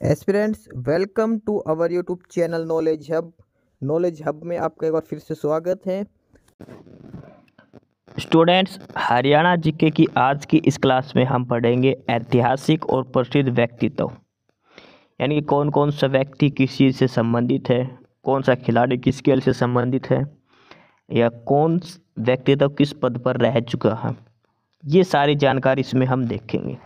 Aspirants welcome to our YouTube channel knowledge hub में आपका एक बार फिर से स्वागत है। स्टूडेंट्स, हरियाणा जीके की आज की इस क्लास में हम पढ़ेंगे ऐतिहासिक और प्रसिद्ध व्यक्तित्व, यानी कि कौन कौन सा व्यक्ति किस चीज़ से संबंधित है, कौन सा खिलाड़ी किस खेल से संबंधित है, या कौन व्यक्तित्व किस पद पर रह चुका है। ये सारी जानकारी इसमें हम देखेंगे।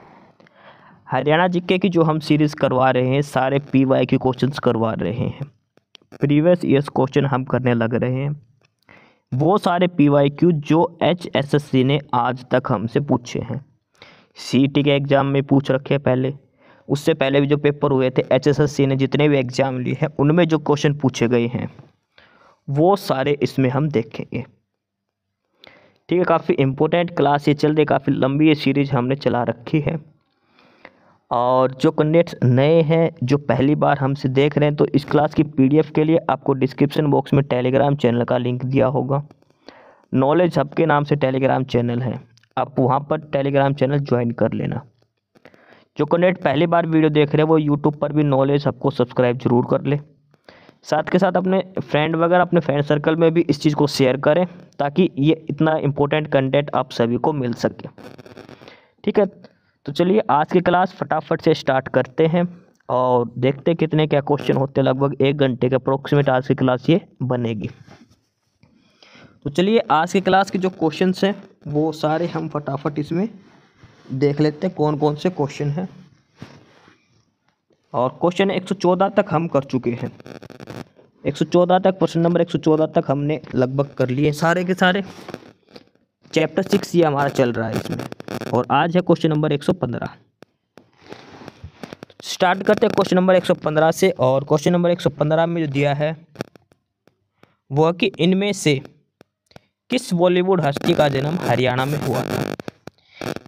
हरियाणा जीके की जो हम सीरीज़ करवा रहे हैं, सारे PY के क्वेश्चंस करवा रहे हैं। प्रीवियस ईयर्स क्वेश्चन हम करने लग रहे हैं, वो सारे PYQ जो HSSC ने आज तक हमसे पूछे हैं। CET के एग्ज़ाम में पूछ रखे पहले, उससे पहले भी जो पेपर हुए थे HSSC ने जितने भी एग्ज़ाम लिए हैं उनमें जो क्वेश्चन पूछे गए हैं वो सारे इसमें हम देखेंगे। ठीक है, काफ़ी इम्पोर्टेंट क्लास ये चल रही, काफ़ी लंबी ये सीरीज हमने चला रखी है। और जो कैंडिडेट्स नए हैं, जो पहली बार हमसे देख रहे हैं, तो इस क्लास की PDF के लिए आपको डिस्क्रिप्शन बॉक्स में टेलीग्राम चैनल का लिंक दिया होगा। नॉलेज हब के नाम से टेलीग्राम चैनल है, आप वहाँ पर टेलीग्राम चैनल ज्वाइन कर लेना। जो कैंडिडेट पहली बार वीडियो देख रहे हैं वो यूट्यूब पर भी नॉलेज हब को सब्सक्राइब जरूर कर ले। साथ के साथ अपने फ्रेंड वगैरह, अपने फ्रेंड सर्कल में भी इस चीज़ को शेयर करें ताकि ये इतना इम्पोर्टेंट कंटेंट आप सभी को मिल सके। ठीक है, तो चलिए आज की क्लास फटाफट से स्टार्ट करते हैं और देखते कितने क्या क्वेश्चन होते हैं। लगभग 1 घंटे के अप्रोक्सीमेट आज की क्लास ये बनेगी। तो चलिए आज की क्लास के जो क्वेश्चंस हैं वो सारे हम फटाफट इसमें देख लेते हैं कौन कौन से क्वेश्चन हैं। और क्वेश्चन 114 तक हम कर चुके हैं। 114 तक, प्रश्न नंबर 114 तक हमने लगभग कर लिए सारे के सारे। चैप्टर 6 ये हमारा चल रहा है इसमें, और आज है क्वेश्चन नंबर 115। स्टार्ट करते हैं क्वेश्चन नंबर 115 से। और क्वेश्चन नंबर 115 में जो दिया है वो है कि इनमें से किस बॉलीवुड हस्ती का जन्म हरियाणा में हुआ था।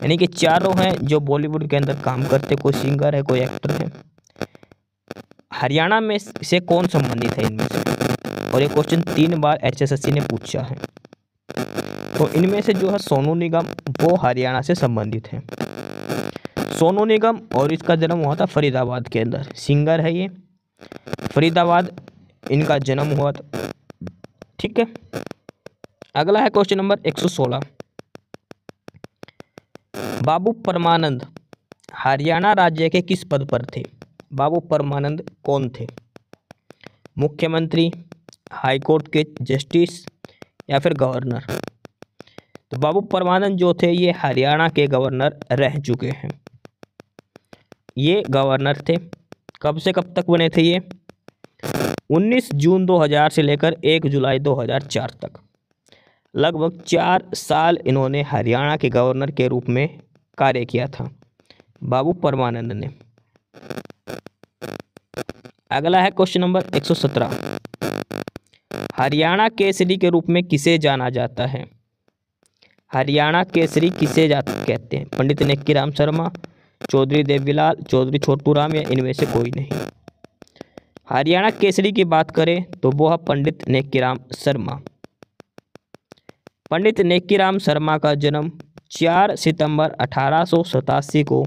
यानी कि चारों हैं जो बॉलीवुड के अंदर काम करते, कोई सिंगर है, कोई एक्टर है। हरियाणा में से कौन संबंधित है इनमें से, और ये क्वेश्चन 3 बार HSSC ने पूछा है। तो इनमें से जो है सोनू निगम वो हरियाणा से संबंधित है। सोनू निगम, और इसका जन्म हुआ था फरीदाबाद के अंदर, सिंगर है ये, फरीदाबाद इनका जन्म हुआ था। ठीक है, अगला है क्वेश्चन नंबर 116। बाबू परमानंद हरियाणा राज्य के किस पद पर थे। बाबू परमानंद कौन थे? मुख्यमंत्री, हाईकोर्ट के जस्टिस, या फिर गवर्नर। तो बाबू परमानंद जो थे ये हरियाणा के गवर्नर रह चुके हैं। ये गवर्नर थे, कब से कब तक बने थे ये? 19 जून 2000 से लेकर 1 जुलाई 2004 तक। लगभग 4 साल इन्होंने हरियाणा के गवर्नर के रूप में कार्य किया था बाबू परमानंद ने। अगला है क्वेश्चन नंबर 117। हरियाणा केसरी के रूप में किसे जाना जाता है? हरियाणा केसरी किसे कहते हैं? पंडित नेक्कीराम शर्मा, चौधरी देवीलाल, चौधरी छोटू राम, या इनमें से कोई नहीं। हरियाणा केसरी की बात करें तो वो है पंडित नेक्कीराम शर्मा। पंडित नेक्कीराम शर्मा का जन्म 4 सितंबर 1887 को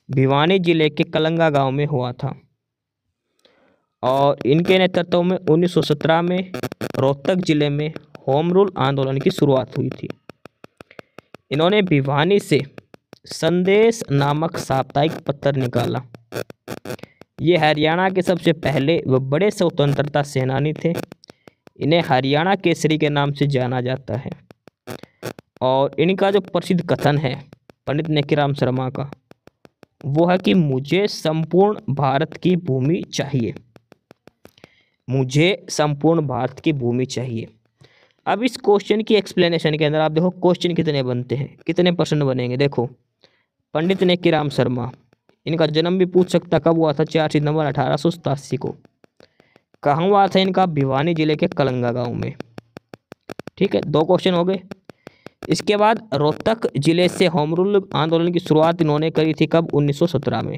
भिवानी जिले के कलंगा गांव में हुआ था। और इनके नेतृत्व में 1917 में रोहतक जिले में होम रूल आंदोलन की शुरुआत हुई थी। इन्होंने भिवानी से संदेश नामक साप्ताहिक पत्र निकाला। ये हरियाणा के सबसे पहले व बड़े स्वतंत्रता सेनानी थे। इन्हें हरियाणा केसरी के नाम से जाना जाता है। और इनका जो प्रसिद्ध कथन है पंडित नेक्कीराम शर्मा का, वो है कि मुझे संपूर्ण भारत की भूमि चाहिए, मुझे संपूर्ण भारत की भूमि चाहिए। अब इस क्वेश्चन की एक्सप्लेनेशन के अंदर आप देखो क्वेश्चन कितने बनते हैं, कितने प्रश्न बनेंगे। देखो, पंडित नेक्कीराम शर्मा, इनका जन्म भी पूछ सकता, कब हुआ था? 4 सितंबर 1887 को। कहाँ हुआ था इनका? भिवानी जिले के कलंगा गांव में। ठीक है, 2 क्वेश्चन हो गए। इसके बाद रोहतक जिले से होम रूल आंदोलन की शुरुआत इन्होंने करी थी, कब? 1917 में।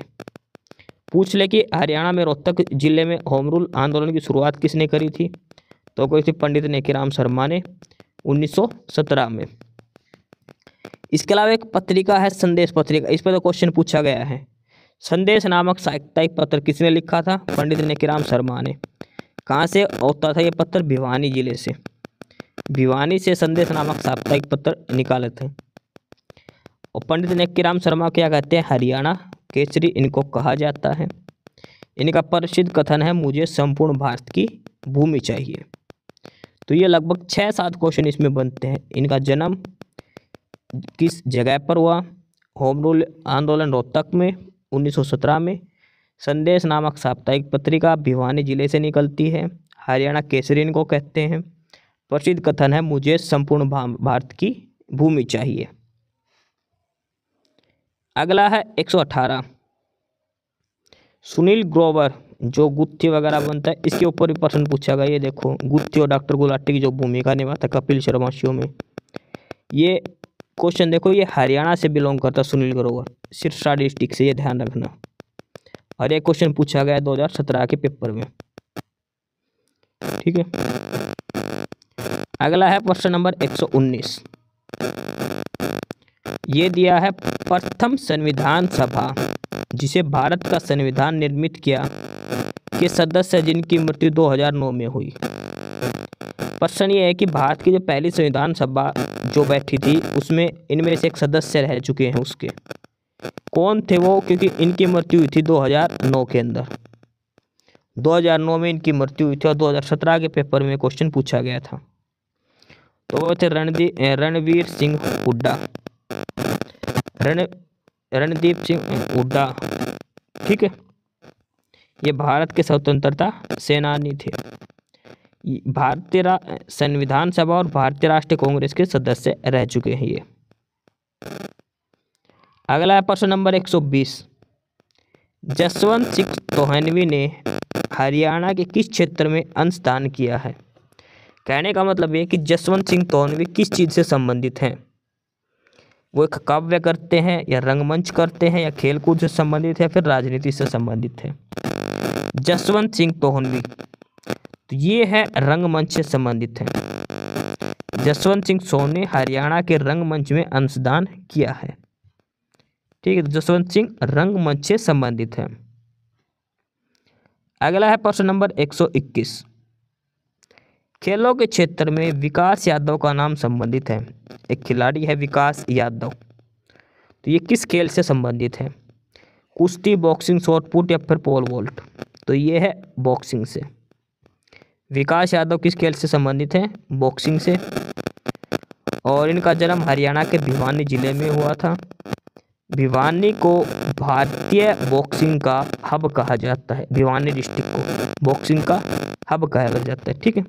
पूछ ले कि हरियाणा में रोहतक जिले में होम रूल आंदोलन की शुरुआत किसने करी थी? तो कोई थी पंडित नेक्कीराम शर्मा ने, 1917 में। इसके अलावा एक पत्रिका है संदेश पत्रिका, इस पर तो क्वेश्चन पूछा गया है। संदेश नामक साप्ताहिक पत्र किसने लिखा था? पंडित नेकीराम शर्मा ने। कहाँ से होता था ये पत्र? भिवानी जिले से। भिवानी से संदेश नामक साप्ताहिक पत्र निकाले थे। और पंडित नेकीराम शर्मा क्या कहते हैं? हरियाणा केसरी इनको कहा जाता है। इनका प्रसिद्ध कथन है, मुझे संपूर्ण भारत की भूमि चाहिए। तो ये लगभग 6-7 क्वेश्चन इसमें बनते हैं। इनका जन्म किस जगह पर हुआ? होम रूल आंदोलन रोहतक में 1917 में। संदेश नामक साप्ताहिक पत्रिका भिवानी जिले से निकलती है। हरियाणा केसरी इनको कहते हैं। प्रसिद्ध कथन है, मुझे संपूर्ण भारत की भूमि चाहिए। अगला है 118। सुनील ग्रोवर जो गुत्थी वगैरह बनता है, इसके ऊपर भी प्रश्न पूछा गया। ये देखो, गुत्थी और डॉक्टर गुलाटी की जो भूमिका निभाता कपिल शर्मा शो में, ये क्वेश्चन देखो, ये हरियाणा से बिलोंग करता है सुनील ग्रोवर, सिरसा डिस्ट्रिक्ट से, ये ध्यान रखना। और ये क्वेश्चन पूछा गया 2017 के पेपर में। ठीक है। अगला है प्रश्न नंबर 119। ये दिया है, प्रथम संविधान सभा जिसे भारत का संविधान निर्मित किया के सदस्य जिनकी मृत्यु 2009 में हुई। प्रश्न ये है कि भारत की जो पहली संविधान सभा जो बैठी थी उसमें इनमें से एक सदस्य रह चुके हैं, उसके कौन थे वो? क्योंकि इनकी मृत्यु हुई थी 2009 के अंदर। 2009 में इनकी मृत्यु हुई थी और 2017 के पेपर में क्वेश्चन पूछा गया था। तो वो थे रणवीर सिंह हुड्डा, रणदीप सिंह हुड्डा। ठीक है, ये भारत के स्वतंत्रता सेनानी थे। भारतीय संविधान सभा और भारतीय राष्ट्रीय कांग्रेस के सदस्य रह चुके हैं ये। अगला है प्रश्न नंबर 120। जसवंत सिंह तोहनवी ने हरियाणा के किस क्षेत्र में अंशदान किया है? कहने का मतलब ये कि जसवंत सिंह तोहनवी किस चीज़ से संबंधित हैं? वो एक काव्य करते हैं या रंगमंच करते हैं या खेलकूद से संबंधित है, फिर राजनीति से संबंधित है? जसवंत सिंह तोहनवी, तो ये है रंगमंच से संबंधित है। जसवंत सिंह सोनी ने हरियाणा के रंगमंच में अंशदान किया है। ठीक है, तो जसवंत सिंह रंगमंच से संबंधित है। अगला है प्रश्न नंबर 121। खेलों के क्षेत्र में विकास यादव का नाम संबंधित है। एक खिलाड़ी है विकास यादव, तो ये किस खेल से संबंधित है? कुश्ती, बॉक्सिंग, शॉटपुट या फिर पोल वॉल्ट? तो ये है बॉक्सिंग से। विकास यादव किस खेल से संबंधित है? बॉक्सिंग से। और इनका जन्म हरियाणा के भिवानी जिले में हुआ था। भिवानी को भारतीय बॉक्सिंग का हब कहा जाता है। भिवानी डिस्ट्रिक्ट को बॉक्सिंग का हब कहा जाता है। ठीक है।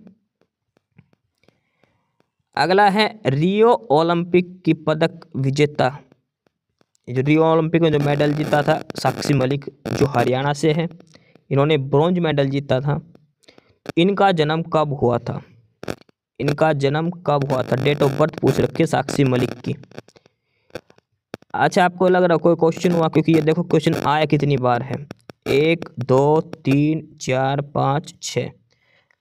अगला है रियो ओलंपिक की पदक विजेता, जो रियो ओलंपिक में जो मेडल जीता था, साक्षी मलिक जो हरियाणा से है, इन्होंने ब्रॉन्ज मेडल जीता था। तो इनका जन्म कब हुआ था? इनका जन्म कब हुआ था? डेट ऑफ बर्थ पूछ रखी है साक्षी मलिक की। अच्छा, आपको लग रहा है कोई क्वेश्चन हुआ? क्योंकि ये देखो क्वेश्चन आया कितनी बार है, 1 2 3 4 5 6,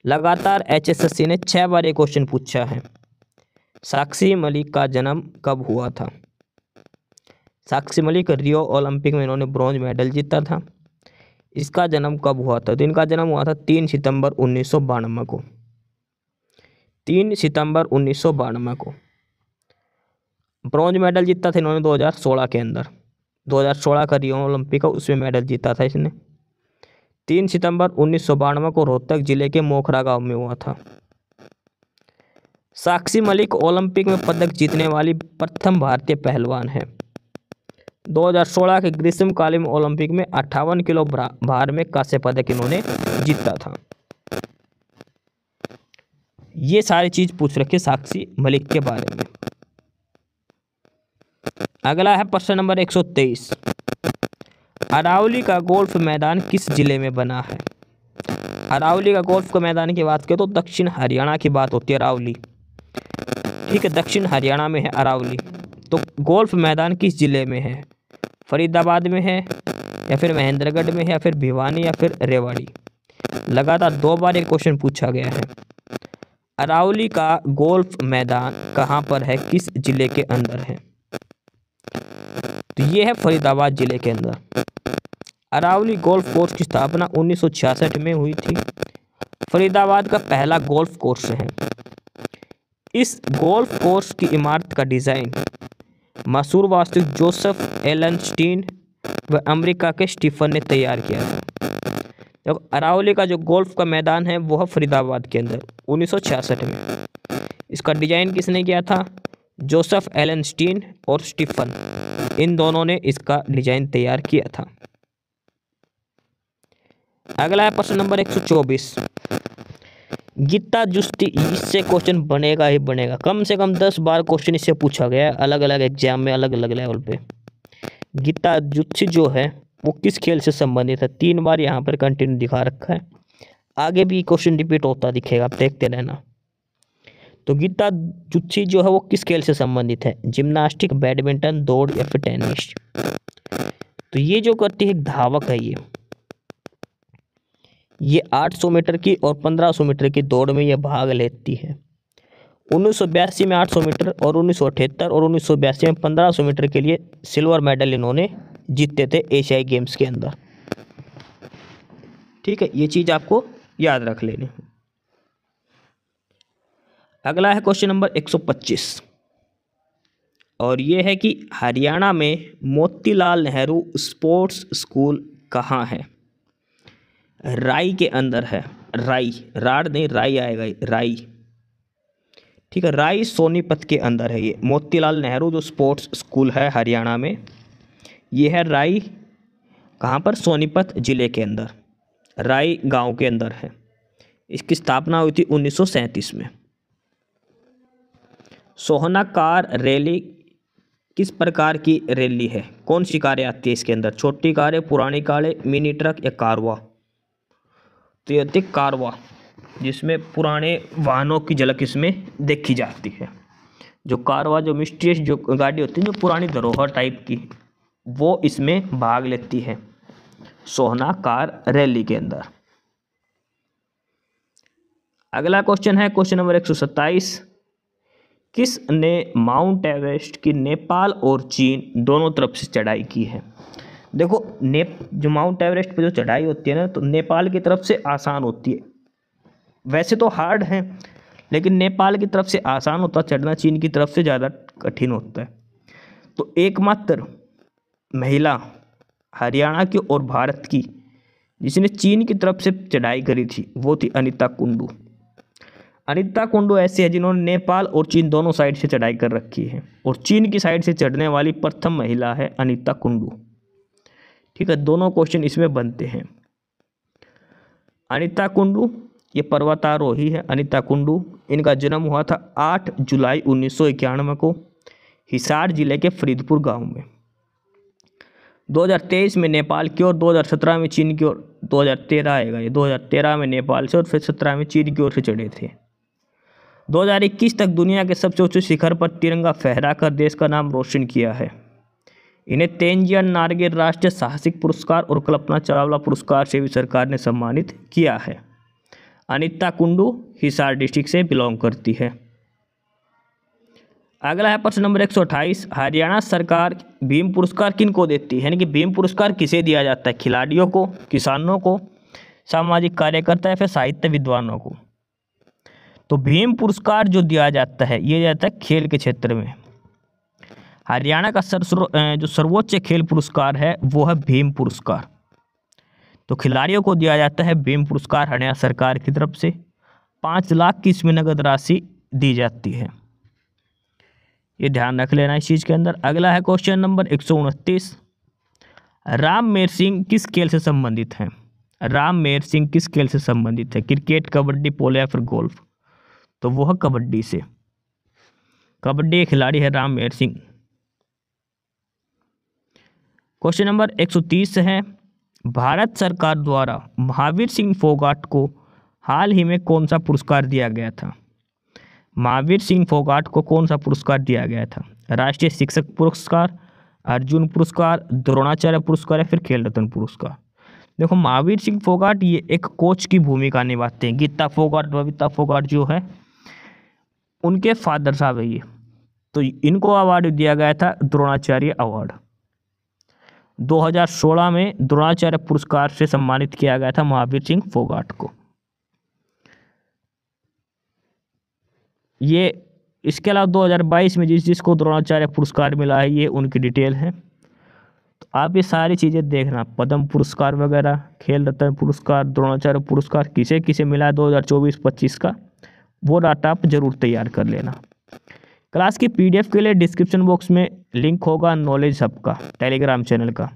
लगातार HSSC ने 6 बार ये क्वेश्चन पूछा है। साक्षी मलिक का जन्म कब हुआ था? साक्षी मलिक रियो ओलंपिक में इन्होंने ब्रॉन्ज मेडल जीता था। इसका जन्म कब हुआ था? तो इनका जन्म हुआ था 3 सितंबर 1992 को। 3 सितंबर 1992 को ब्रॉन्ज मेडल जीता था इन्होंने 2016 के अंदर। 2016 का रियो ओलंपिक का, उसमें मेडल जीता था इसने। 3 सितंबर 1992 को रोहतक जिले के मोखरा गांव में हुआ था। साक्षी मलिक ओलंपिक में पदक जीतने वाली प्रथम भारतीय पहलवान है। 2016 के ग्रीष्मकालीन ओलंपिक में 58 किलो भार में कांस्य पदक इन्होंने जीता था। ये सारी चीज पूछ रखी साक्षी मलिक के बारे में। अगला है प्रश्न नंबर 123। अरावली का गोल्फ मैदान किस जिले में बना है? अरावली का गोल्फ का मैदान की बात करें तो दक्षिण हरियाणा की बात होती है, अरावली। ठीक है, दक्षिण हरियाणा में है अरावली। तो गोल्फ मैदान किस जिले में है? फरीदाबाद में है या फिर महेंद्रगढ़ में है या फिर भिवानी या फिर रेवाड़ी? लगातार 2 बार एक क्वेश्चन पूछा गया है। अरावली का गोल्फ मैदान कहाँ पर है, किस जिले के अंदर है? तो ये है फरीदाबाद जिले के अंदर। अरावली गोल्फ कोर्स की स्थापना 1966 में हुई थी। फरीदाबाद का पहला गोल्फ कोर्स है। इस गोल्फ कोर्स की इमारत का डिज़ाइन मशहूर वास्तुविद जोसेफ एलनस्टीन व अमेरिका के स्टीफन ने तैयार किया था। जब अरावली का जो गोल्फ का मैदान है वो है फरीदाबाद के अंदर 1966 में। इसका डिजाइन किसने किया था? जोसेफ एलनस्टीन और स्टीफन, इन दोनों ने इसका डिजाइन तैयार किया था। अगला है प्रश्न नंबर 124। गीता जुस्ती, इससे क्वेश्चन बनेगा ही बनेगा। कम से कम 10 बार क्वेश्चन इससे पूछा गया है अलग अलग एग्जाम में, अलग अलग लेवल पे। गीता जुस्ती जो है वो किस खेल से संबंधित है? 3 बार यहाँ पर कंटिन्यू दिखा रखा है, आगे भी क्वेश्चन रिपीट होता दिखेगा, आप देखते रहना। तो गीता जुस्ती जो है वो किस खेल से संबंधित है? जिम्नास्टिक, बैडमिंटन, दौड़ या फिर टेनिस? तो ये जो करती है एक धावक है, ये 800 मीटर की और 1500 मीटर की दौड़ में ये भाग लेती है। 1982 में 800 मीटर और 1978 और 1982 में 1500 मीटर के लिए सिल्वर मेडल इन्होंने जीते थे एशियाई गेम्स के अंदर। ठीक है, ये चीज़ आपको याद रख लेनी। अगला है क्वेश्चन नंबर 125 और ये है कि हरियाणा में मोतीलाल नेहरू स्पोर्ट्स स्कूल कहाँ है? राई के अंदर है। राई, राड नहीं, राई आएगा, राई। ठीक है, राई सोनीपत के अंदर है ये मोतीलाल नेहरू जो स्पोर्ट्स स्कूल है हरियाणा में, ये है राई। कहाँ पर? सोनीपत जिले के अंदर, राई गांव के अंदर है। इसकी स्थापना हुई थी 1937 में। सोहना कार रैली किस प्रकार की रैली है? कौन सी कारें आती है इसके अंदर? छोटी कारें, पुरानी कारें, मिनी ट्रक या कारवा? तो ये होती है कारवा, जिसमें पुराने वाहनों की झलक इसमें देखी जाती है। जो कारवा, जो मिस्टीरियस जो गाड़ी होती है, जो पुरानी धरोहर टाइप की, वो इसमें भाग लेती है सोहना कार रैली के अंदर। अगला क्वेश्चन है क्वेश्चन नंबर 127। किसने माउंट एवरेस्ट की नेपाल और चीन दोनों तरफ से चढ़ाई की है? देखो, जो माउंट एवरेस्ट पे जो चढ़ाई होती है ना, तो नेपाल की तरफ से आसान होती है। वैसे तो हार्ड है, लेकिन नेपाल की तरफ से आसान होता है चढ़ना, चीन की तरफ से ज़्यादा कठिन होता है। तो एकमात्र महिला हरियाणा की और भारत की जिसने चीन की तरफ से चढ़ाई करी थी वो थी अनीता कुंडू। अनीता कुंडू ऐसे है जिन्होंने नेपाल और चीन दोनों साइड से चढ़ाई कर रखी है, और चीन की साइड से चढ़ने वाली प्रथम महिला है अनीता कुंडू। ठीक है, दोनों क्वेश्चन इसमें बनते हैं। अनीता कुंडू ये पर्वतारोही है। अनीता कुंडू, इनका जन्म हुआ था 8 जुलाई 1991 को हिसार जिले के फरीदपुर गांव में। 2023 में नेपाल की और 2017 में चीन की ओर, 2013 आएगा ये, 2013 में नेपाल से और फिर 17 में चीन की ओर से चढ़े थे। 2021 तक दुनिया के सबसे ऊंचे शिखर पर तिरंगा फहराकर देश का नाम रोशन किया है। इन्हें तेंजिया नार्गे राष्ट्रीय साहसिक पुरस्कार और कल्पना चावला पुरस्कार से भी सरकार ने सम्मानित किया है। अनीता कुंडू हिसार डिस्ट्रिक्ट से बिलोंग करती है। अगला है प्रश्न नंबर 128। हरियाणा सरकार भीम पुरस्कार किन को देती है? यानी कि भीम पुरस्कार किसे दिया जाता है? खिलाड़ियों को, किसानों को, सामाजिक कार्यकर्ता या फिर साहित्य विद्वानों को? तो भीम पुरस्कार जो दिया जाता है ये जाता है खेल के क्षेत्र में। हरियाणा का जो सर्वोच्च खेल पुरस्कार है वो है भीम पुरस्कार। तो खिलाड़ियों को दिया जाता है भीम पुरस्कार हरियाणा सरकार की तरफ से। 5 लाख की इसमें नगद राशि दी जाती है, ये ध्यान रख लेना इस चीज़ के अंदर। अगला है क्वेश्चन नंबर 129। राममेर सिंह किस खेल से संबंधित हैं? राममेर सिंह किस खेल से संबंधित है? क्रिकेट, कबड्डी, पोलो या फिर गोल्फ? तो वो है कबड्डी से। कबड्डी खिलाड़ी है राममेर सिंह। क्वेश्चन नंबर 130 है। भारत सरकार द्वारा महावीर सिंह फोगाट को हाल ही में कौन सा पुरस्कार दिया गया था? महावीर सिंह फोगाट को कौन सा पुरस्कार दिया गया था? राष्ट्रीय शिक्षक पुरस्कार, अर्जुन पुरस्कार, द्रोणाचार्य पुरस्कार या फिर खेल रत्न पुरस्कार? देखो, महावीर सिंह फोगाट ये एक कोच की भूमिका निभाते हैं। गीता फोगाट, बबीता फोगाट जो है उनके फादर साहब है ये, तो इनको अवार्ड दिया गया था द्रोणाचार्य अवार्ड। 2016 में द्रोणाचार्य पुरस्कार से सम्मानित किया गया था महावीर सिंह फोगाट को। ये इसके अलावा 2022 में जिसको द्रोणाचार्य पुरस्कार मिला है ये उनकी डिटेल है। तो आप ये सारी चीज़ें देखना, पद्म पुरस्कार वगैरह, खेल रत्न पुरस्कार, द्रोणाचार्य पुरस्कार किसे किसे मिला है 2024-25 का, वो डाटा आप जरूर तैयार कर लेना। क्लास की PDF के लिए डिस्क्रिप्शन बॉक्स में लिंक होगा नॉलेज हब का टेलीग्राम चैनल का।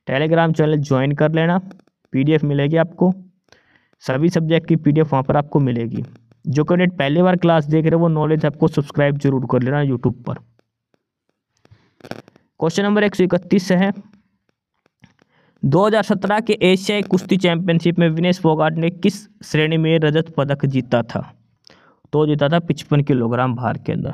टेलीग्राम चैनल ज्वाइन कर लेना, PDF मिलेगी आपको, सभी सब्जेक्ट की PDF वहाँ पर आपको मिलेगी। जो कैंडिडेट पहली बार क्लास देख रहे हो वो नॉलेज हब को सब्सक्राइब जरूर कर लेना यूट्यूब पर। क्वेश्चन नंबर 131 है, 2017 के एशियाई कुश्ती चैंपियनशिप में विनेश फोगाट ने किस श्रेणी में रजत पदक जीता था? तो जीता था 55 किलोग्राम भार के अंदर।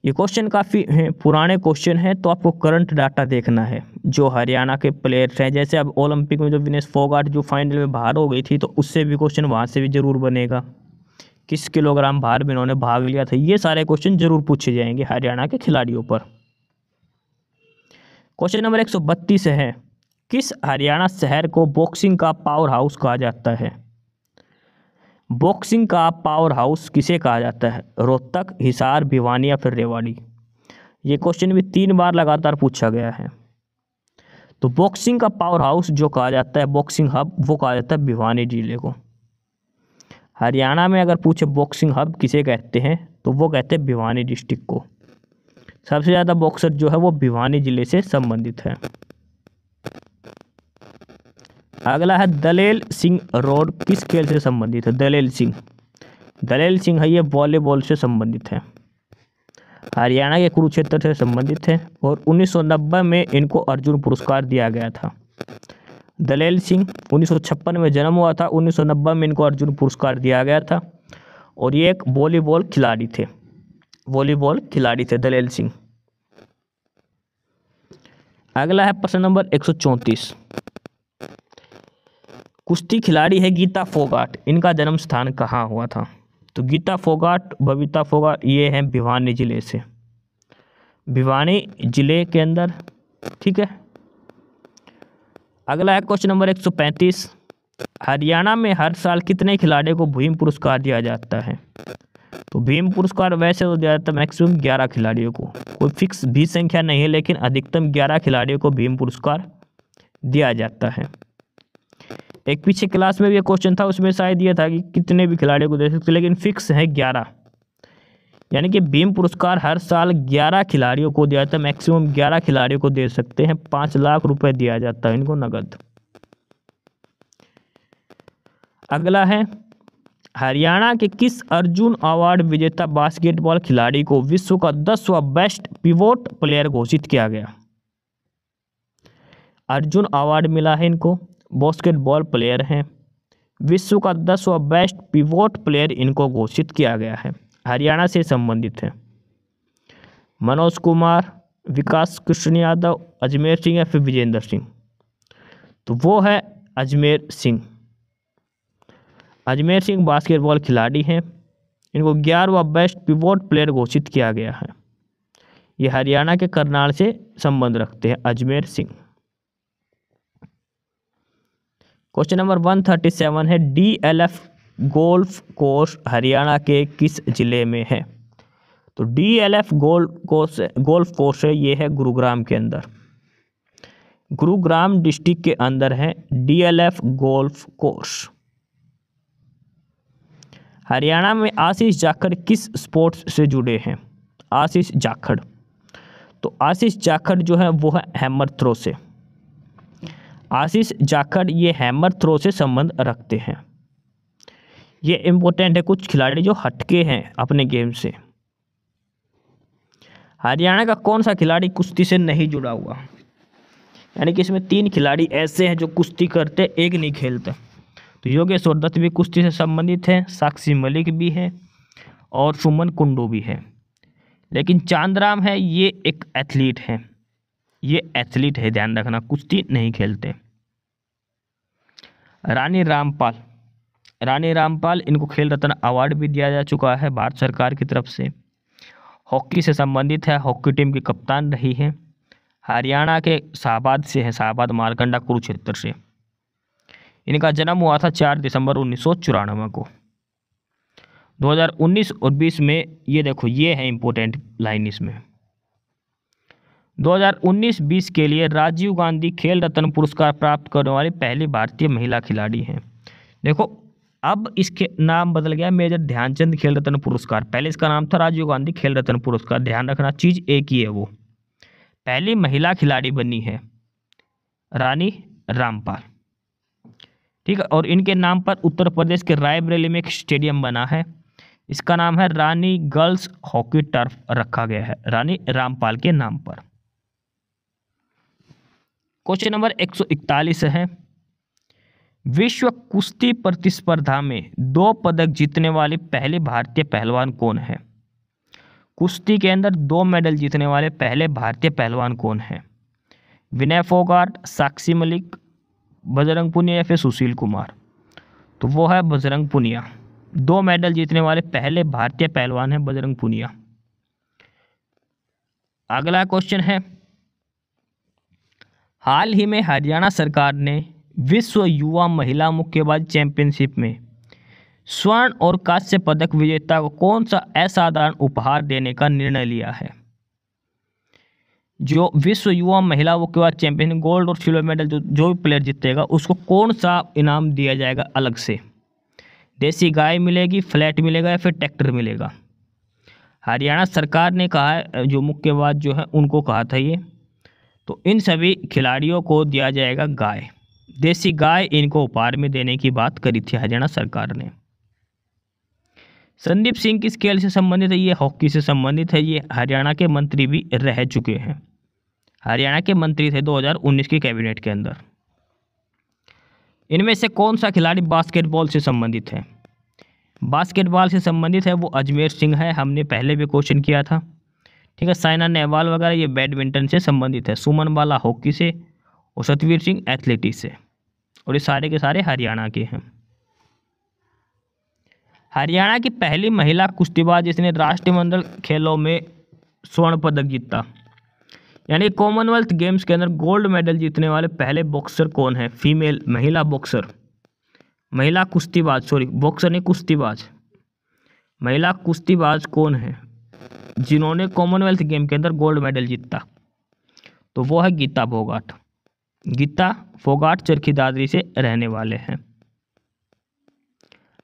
ये क्वेश्चन काफ़ी पुराने क्वेश्चन है, तो आपको करंट डाटा देखना है जो हरियाणा के प्लेयर्स हैं। जैसे अब ओलंपिक में जो विनेश फोगाट जो फाइनल में बाहर हो गई थी, तो उससे भी क्वेश्चन वहाँ से भी जरूर बनेगा, किस किलोग्राम भार में इन्होंने भाग लिया था। ये सारे क्वेश्चन जरूर पूछे जाएंगे हरियाणा के खिलाड़ियों पर। क्वेश्चन नंबर 132 है, किस हरियाणा शहर को बॉक्सिंग का पावर हाउस कहा जाता है? बॉक्सिंग का पावर हाउस किसे कहा जाता है? रोहतक, हिसार, भिवानी या फिर रेवाड़ी? ये क्वेश्चन भी 3 बार लगातार पूछा गया है। तो बॉक्सिंग का पावर हाउस जो कहा जाता है, बॉक्सिंग हब, वो कहा जाता है भिवानी जिले को। हरियाणा में अगर पूछे बॉक्सिंग हब किसे कहते हैं, तो वो कहते हैं भिवानी डिस्ट्रिक्ट को। सबसे ज़्यादा बॉक्सर जो है वो भिवानी जिले से संबंधित है। अगला है दलेल सिंह रोड किस खेल से संबंधित है? दलेल सिंह है ये वॉलीबॉल से संबंधित है, हरियाणा के कुरुक्षेत्र से संबंधित है और 1990 में इनको अर्जुन पुरस्कार दिया गया था। दलेल सिंह 1956 में जन्म हुआ था, 1990 में इनको अर्जुन पुरस्कार दिया गया था और ये एक वॉलीबॉल खिलाड़ी थे दलेल सिंह। अगला है प्रश्न नंबर 134, कुश्ती खिलाड़ी है गीता फोगाट, इनका जन्म स्थान कहाँ हुआ था? तो गीता फोगाट, बबीता फोगाट ये हैं भिवानी जिले से, भिवानी जिले के अंदर, ठीक है। अगला है क्वेश्चन नंबर 135, हरियाणा में हर साल कितने खिलाड़ियों को भीम पुरस्कार दिया जाता है? तो भीम पुरस्कार वैसे तो दिया जाता है मैक्सिमम 11 खिलाड़ियों को, कोई फिक्स भी संख्या नहीं है, लेकिन अधिकतम 11 खिलाड़ियों को भीम पुरस्कार दिया जाता है। एक पीछे क्लास में भी एक क्वेश्चन था, उसमें शायद ये था कि कितने भी खिलाड़ियों को दे सकते, लेकिन फिक्स है 11, यानी कि भीम पुरस्कार हर साल 11 खिलाड़ियों को दिया जाता है, मैक्सिमम 11 खिलाड़ियों को दे सकते हैं। 5 लाख रुपए दिया जाता है इनको नगद। अगला है, हरियाणा के किस अर्जुन अवार्ड विजेता बास्केटबॉल खिलाड़ी को विश्व का 10वां बेस्ट पिवोट प्लेयर घोषित किया गया? अर्जुन अवार्ड मिला है इनको, बास्केटबॉल प्लेयर हैं, विश्व का 10वां बेस्ट पिवोट प्लेयर इनको घोषित किया गया है, हरियाणा से संबंधित है। मनोज कुमार, विकास कृष्ण यादव, अजमेर सिंह या फिर विजेंद्र सिंह? तो वो है अजमेर सिंह। अजमेर सिंह बास्केटबॉल खिलाड़ी हैं, इनको 11वां बेस्ट पिवोट प्लेयर घोषित किया गया है। ये हरियाणा के करनाल से संबंध रखते हैं अजमेर सिंह। क्वेश्चन नंबर 137 है, DLF गोल्फ कोर्स हरियाणा के किस जिले में है? तो DLF गोल्फ कोर्स है, ये है गुरुग्राम के अंदर, गुरुग्राम डिस्ट्रिक्ट के अंदर है DLF गोल्फ कोर्स। हरियाणा में आशीष जाखड़ किस स्पोर्ट्स से जुड़े हैं? आशीष जाखड़, तो आशीष जाखड़ जो है वो है हैमर थ्रो से। आशीष जाखड़ ये हैमर थ्रो से संबंध रखते हैं। ये इम्पोर्टेंट है, कुछ खिलाड़ी जो हटके हैं अपने गेम से। हरियाणा का कौन सा खिलाड़ी कुश्ती से नहीं जुड़ा हुआ? यानी कि इसमें 3 खिलाड़ी ऐसे हैं जो कुश्ती करते, एक नहीं खेलते। तो योगेश्वर दत्त भी कुश्ती से संबंधित है, साक्षी मलिक भी है और सुमन कुंडू भी है। लेकिन चांदराम है, ये एक एथलीट है, ये एथलीट है, ध्यान रखना, कुश्ती नहीं खेलते। रानी रामपाल इनको खेल रत्न अवार्ड भी दिया जा चुका है भारत सरकार की तरफ से। हॉकी से संबंधित है, हॉकी टीम की कप्तान रही है। हरियाणा के शाहबाद से हैं, शाहबाद मारकंडा कुरुक्षेत्र से। इनका जन्म हुआ था 4 दिसंबर 1994 को। 2019 और 20 में ये देखो, ये है इंपॉर्टेंट लाइन इसमें। 2019-20 के लिए राजीव गांधी खेल रत्न पुरस्कार प्राप्त करने वाली पहली भारतीय महिला खिलाड़ी हैं। देखो, अब इसके नाम बदल गया, मेजर ध्यानचंद खेल रत्न पुरस्कार। पहले इसका नाम था राजीव गांधी खेल रत्न पुरस्कार। ध्यान रखना, चीज़ एक ही है। वो पहली महिला खिलाड़ी बनी है रानी रामपाल, ठीक है। और इनके नाम पर उत्तर प्रदेश के रायबरेली में एक स्टेडियम बना है, इसका नाम है रानी गर्ल्स हॉकी टर्फ रखा गया है रानी रामपाल के नाम पर। क्वेश्चन नंबर 141 है, विश्व कुश्ती प्रतिस्पर्धा में 2 पदक जीतने वाली पहले भारतीय पहलवान कौन है? कुश्ती के अंदर 2 मेडल जीतने वाले पहले भारतीय पहलवान कौन है? विनय फोगाट, साक्षी मलिक, बजरंग पुनिया या फिर सुशील कुमार? तो वो है बजरंग पुनिया। 2 मेडल जीतने वाले पहले भारतीय पहलवान है बजरंग पुनिया। अगला क्वेश्चन है, हाल ही में हरियाणा सरकार ने विश्व युवा महिला मुक्केबाजी चैंपियनशिप में स्वर्ण और कांस्य पदक विजेता को कौन सा असाधारण उपहार देने का निर्णय लिया है? जो विश्व युवा महिला मुक्केबाजी चैंपियन गोल्ड और सिल्वर मेडल जो भी प्लेयर जीतेगा उसको कौन सा इनाम दिया जाएगा अलग से? देसी गाय मिलेगी, फ्लैट मिलेगा या फिर ट्रैक्टर मिलेगा? हरियाणा सरकार ने कहा है, जो मुक्केबाज जो है उनको कहा था ये, तो इन सभी खिलाड़ियों को दिया जाएगा गाय, देसी गाय इनको उपहार में देने की बात करी थी हरियाणा सरकार ने। संदीप सिंह किस खेल से संबंधित है? ये हॉकी से संबंधित है। ये हरियाणा के मंत्री भी रह चुके हैं, हरियाणा के मंत्री थे 2019 की कैबिनेट के अंदर। इनमें से कौन सा खिलाड़ी बास्केटबॉल से संबंधित है? बास्केटबॉल से संबंधित है वो अजमेर सिंह है, हमने पहले भी क्वेश्चन किया था, ठीक है। साइना नेहवाल वगैरह ये बैडमिंटन से संबंधित है, सुमन बाला हॉकी से और सतवीर सिंह एथलेटिक्स से, और ये सारे के सारे हरियाणा के हैं। हरियाणा की पहली महिला कुश्तीबाज जिसने राष्ट्रमंडल खेलों में स्वर्ण पदक जीता, यानी कॉमनवेल्थ गेम्स के अंदर गोल्ड मेडल जीतने वाले पहले बॉक्सर कौन है? फीमेल महिला बॉक्सर, महिला कुश्तीबाज, सॉरी बॉक्सर नहीं कुश्तीबाज, महिला कुश्तीबाज कौन है जिन्होंने कॉमनवेल्थ गेम के अंदर गोल्ड मेडल जीता? तो वो है गीता फोगाट। गीता फोगाट चरखी दादरी से रहने वाले हैं।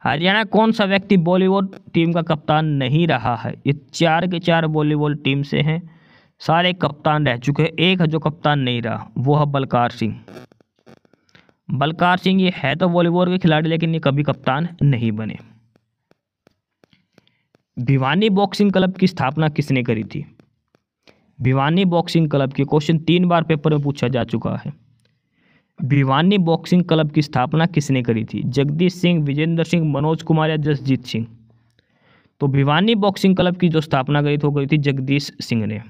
हरियाणा कौन सा व्यक्ति बॉलीवुड टीम का कप्तान नहीं रहा है? ये 4 के 4 बॉलीवुड टीम से हैं, सारे कप्तान रह चुके हैं, एक है जो कप्तान नहीं रहा, वो है बलकार सिंह। बलकार सिंह ये है तो वॉलीबॉल के खिलाड़ी, लेकिन ये कभी कप्तान नहीं बने। भिवानी बॉक्सिंग क्लब की स्थापना किसने करी थी? भिवानी बॉक्सिंग क्लब की क्वेश्चन 3 बार पेपर में पूछा जा चुका है। भिवानी बॉक्सिंग क्लब की स्थापना किसने करी थी? जगदीश सिंह, विजेंद्र सिंह, मनोज कुमार या जसजीत सिंह? तो भिवानी बॉक्सिंग क्लब की जो स्थापना करी थी वो करी थी जगदीश सिंह ने।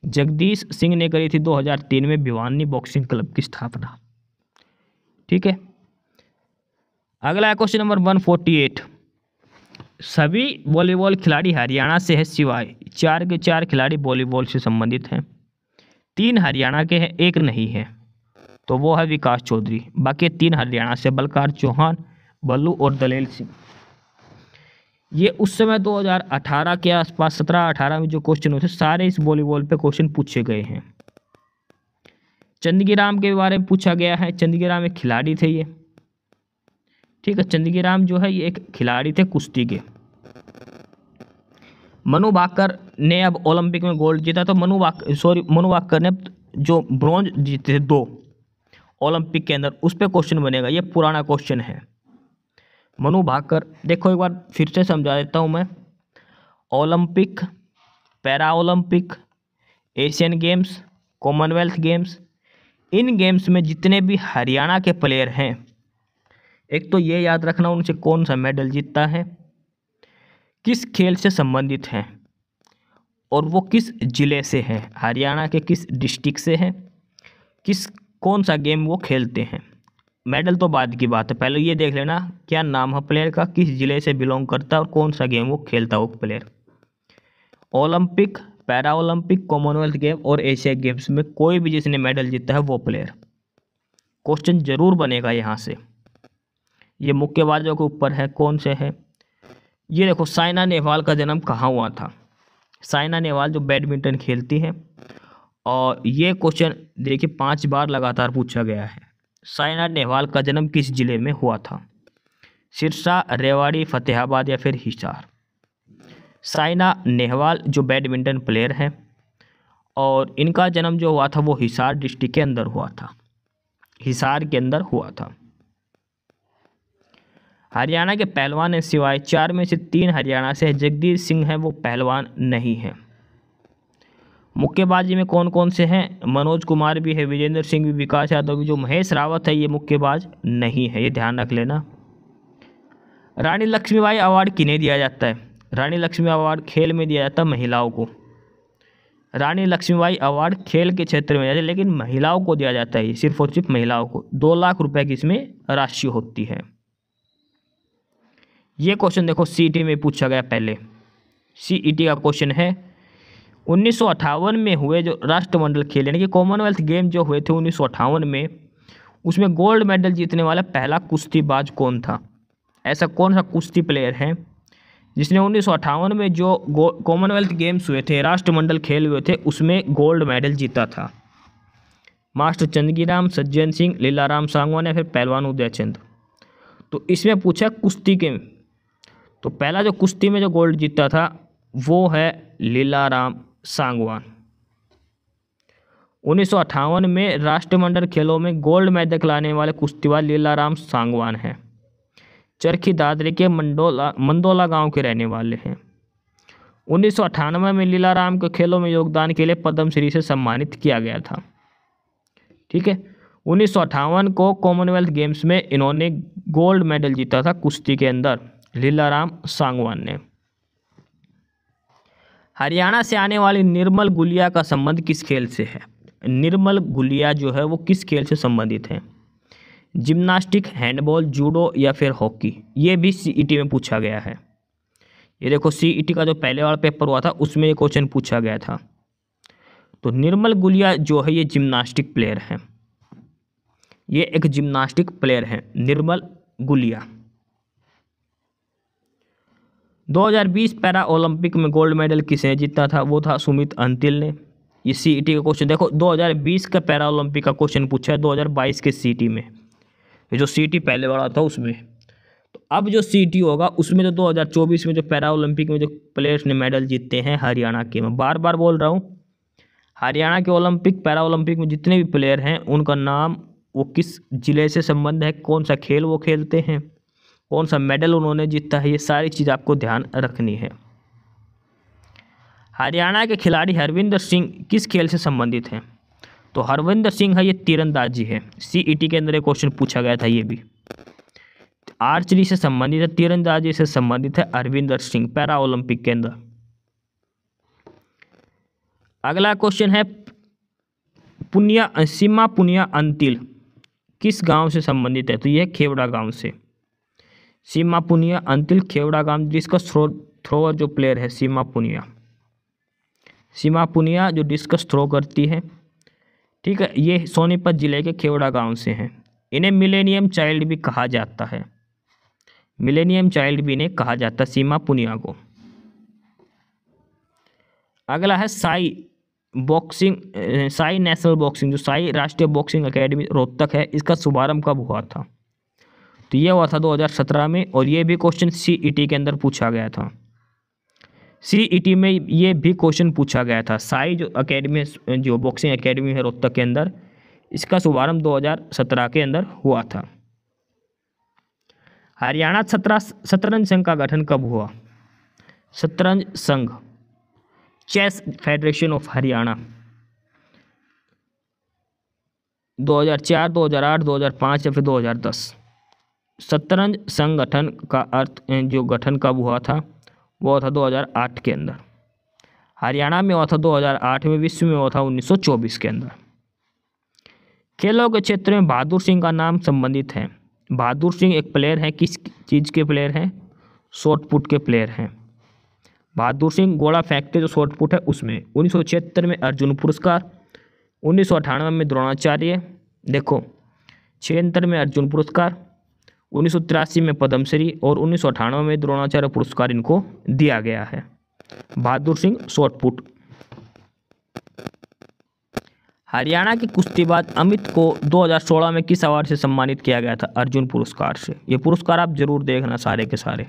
जगदीश सिंह ने करी थी 2003 में भिवानी बॉक्सिंग क्लब की स्थापना, ठीक है। अगला है क्वेश्चन नंबर 148, सभी वॉलीबॉल खिलाड़ी हरियाणा से है सिवाय 4 के 4 खिलाड़ी वॉलीबॉल से संबंधित हैं, 3 हरियाणा के हैं, 1 नहीं है, तो वो है विकास चौधरी। बाकी 3 हरियाणा से, बलकार चौहान, बल्लू और दलेल सिंह। ये उस समय 2018 के आसपास 17-18 में जो क्वेश्चन होते सारे इस वॉलीबॉल पे क्वेश्चन पूछे गए हैं। चंदगीराम के बारे में पूछा गया है, चंदगीराम एक खिलाड़ी थे ये, ठीक है। चंदगीराम जो है ये एक खिलाड़ी थे कुश्ती के। मनु भाकर ने अब ओलंपिक में गोल्ड जीता, तो मनु भाकर ने जो ब्रॉन्ज जीते थे 2 ओलंपिक के अंदर, उस पर क्वेश्चन बनेगा, ये पुराना क्वेश्चन है। मनु भाकर, देखो एक बार फिर से समझा देता हूँ मैं। Olympic, para Olympic, Asian games, Commonwealth games, इन गेम्स में जितने भी हरियाणा के प्लेयर हैं, एक तो ये याद रखना उनसे कौन सा मेडल जीतता है, किस खेल से संबंधित हैं, और वो किस ज़िले से हैं, हरियाणा के किस डिस्ट्रिक्ट से हैं, कौन सा गेम वो खेलते हैं। मेडल तो बाद की बात है, पहले ये देख लेना क्या नाम है प्लेयर का, किस ज़िले से बिलोंग करता है और कौन सा गेम वो खेलता है वो player. Olympic, para Olympic, Commonwealth game और एशिया गेम्स में कोई भी जिसने मेडल जीता है वो प्लेयर। क्वेश्चन जरूर बनेगा यहाँ से। ये मुक्केबाजों के ऊपर है, कौन से हैं। ये देखो, साइना नेहवाल का जन्म कहाँ हुआ था। साइना नेहवाल जो बैडमिंटन खेलती हैं, और ये क्वेश्चन देखिए 5 बार लगातार पूछा गया है। साइना नेहवाल का जन्म किस जिले में हुआ था। सिरसा, रेवाड़ी, फतेहाबाद या फिर हिसार। साइना नेहवाल जो बैडमिंटन प्लेयर हैं और इनका जन्म जो हुआ था वो हिसार डिस्ट्रिक्ट के अंदर हुआ था, हिसार के अंदर हुआ था। हरियाणा के पहलवान हैं सिवाय 4 में से 3 हरियाणा से है। जगदीश सिंह है वो पहलवान नहीं है। मुक्केबाजी में कौन कौन से हैं। मनोज कुमार भी है, विजेंद्र सिंह भी, विकास यादव भी। जो महेश रावत है ये मुक्केबाज नहीं है, ये ध्यान रख लेना। रानी लक्ष्मीबाई अवार्ड किन्हें दिया जाता है। रानी लक्ष्मीबाई अवार्ड खेल में दिया जाता है महिलाओं को। रानी लक्ष्मीबाई अवार्ड खेल के क्षेत्र में जाता है, लेकिन महिलाओं को दिया जाता है, ये सिर्फ और सिर्फ महिलाओं को। 2 लाख रुपए की इसमें राशि होती है। ये क्वेश्चन देखो सीईटी में पूछा गया पहले। सीईटी का क्वेश्चन है 1958 में हुए जो राष्ट्रमंडल खेल यानी कि कॉमनवेल्थ गेम जो हुए थे 1958 में, उसमें गोल्ड मेडल जीतने वाला पहला कुश्तीबाज कौन था। ऐसा कौन सा कुश्ती प्लेयर है जिसने 1958 में जो कॉमनवेल्थ गेम्स हुए थे, राष्ट्रमंडल खेल हुए थे, उसमें गोल्ड मेडल जीता था। मास्टर चंदगीराम, सज्जन सिंह, लीलाराम सांगवान या फिर पहलवान उदयचंद। तो इसमें पूछा कुश्ती के, तो पहला जो कुश्ती में जो गोल्ड जीता था वो है लीलाराम सांगवान। 1958 में राष्ट्रमंडल खेलों में गोल्ड मेडल लाने वाले कुश्तीबाज लीलाराम सांगवान हैं। चरखी दादरी के मंडोला गांव के रहने वाले हैं। 1998 में लीलाराम को खेलों में योगदान के लिए पद्मश्री से सम्मानित किया गया था। ठीक है, 1958 को कॉमनवेल्थ गेम्स में इन्होंने गोल्ड मेडल जीता था कुश्ती के अंदर, लीलाराम सांगवान ने। हरियाणा से आने वाली निर्मल गुलिया का संबंध किस खेल से है। निर्मल गुलिया जो है वो किस खेल से संबंधित है। जिम्नास्टिक, हैंडबॉल, जूडो या फिर हॉकी। ये भी सीईटी में पूछा गया है। ये देखो सीईटी का जो पहले वाला पेपर हुआ था उसमें ये क्वेश्चन पूछा गया था। तो निर्मल गुलिया जो है ये जिम्नास्टिक प्लेयर है, ये एक जिम्नास्टिक प्लेयर है निर्मल गुलिया। 2020 पैरा ओलंपिक में गोल्ड मेडल किसने जीता था, वो था सुमित अंतिल ने। ये सीईटी का क्वेश्चन देखो 2020 का पैरा ओलंपिक का क्वेश्चन पूछा है 2022 के सीईटी में, ये जो सीईटी पहले वाला था उसमें। तो अब जो सीईटी होगा उसमें जो 2024 में जो पैरा ओलंपिक में जो प्लेयर्स ने मेडल जीते हैं हरियाणा के, मैं बार बार बोल रहा हूँ, हरियाणा के ओलंपिक पैरा ओलंपिक में जितने भी प्लेयर हैं उनका नाम, वो किस जिले से संबंध है, कौन सा खेल वो खेलते हैं, कौन सा मेडल उन्होंने जीता है, ये सारी चीज़ आपको ध्यान रखनी है। हरियाणा के खिलाड़ी हरविंदर सिंह किस खेल से संबंधित हैं। तो हरविंदर सिंह है ये तीरंदाजी है। सीईटी के अंदर एक क्वेश्चन पूछा गया था, ये भी आर्चरी से संबंधित है, तीरंदाजी से संबंधित है हरविंदर सिंह पैरा ओलंपिक के अंदर। अगला क्वेश्चन है सीमा पुनिया अंतिल किस गांव से संबंधित है। तो यह खेवड़ा गांव से। सीमा पुनिया अंतिल खेवड़ा गांव, डिस्कस थ्रोअर जो प्लेयर है सीमा पुनिया। सीमा पुनिया जो डिस्कस थ्रो करती है, ठीक है, ये सोनीपत जिले के खेवड़ा गांव से हैं। इन्हें मिलेनियम चाइल्ड भी कहा जाता है, मिलेनियम चाइल्ड भी इन्हें कहा जाता है सीमा पुनिया को। अगला है साई नेशनल बॉक्सिंग, जो साई राष्ट्रीय बॉक्सिंग एकेडमी रोहतक है, इसका शुभारंभ कब हुआ था। तो ये हुआ था 2017 में, और ये भी क्वेश्चन सीईटी के अंदर पूछा गया था। सीईटी में ये भी क्वेश्चन पूछा गया था। साई जो एकेडमी, जो बॉक्सिंग एकेडमी है रोहतक के अंदर, इसका शुभारंभ 2017 के अंदर हुआ था। हरियाणा शतरंज संघ का गठन कब हुआ। शतरंज संघ, चेस फेडरेशन ऑफ हरियाणा, 2004, 2008, 2005 या फिर 2010। शतरंज संगठन का अर्थ जो गठन कब हुआ था वो हुआ था 2008 के अंदर। हरियाणा में हुआ था 2008 में, विश्व में हुआ था 1924 के अंदर। खेलों के क्षेत्र में बहादुर सिंह का नाम संबंधित है। बहादुर सिंह एक प्लेयर हैं, किस चीज़ के प्लेयर हैं, शॉर्ट पुट के प्लेयर हैं। बहादुर सिंह गोला फेंकते जो शॉटपुट है उसमें। 1976 में अर्जुन पुरस्कार, 1998 में द्रोणाचार्य, देखो 76 में अर्जुन पुरस्कार, 1983 में पद्मश्री और 1998 में द्रोणाचार्य पुरस्कार इनको दिया गया है। बहादुर सिंह शॉटपुट। हरियाणा के कुश्तीबाज अमित को 2016 में किस अवार्ड से सम्मानित किया गया था? अर्जुन पुरस्कार से। ये पुरस्कार आप जरूर देखना सारे के सारे।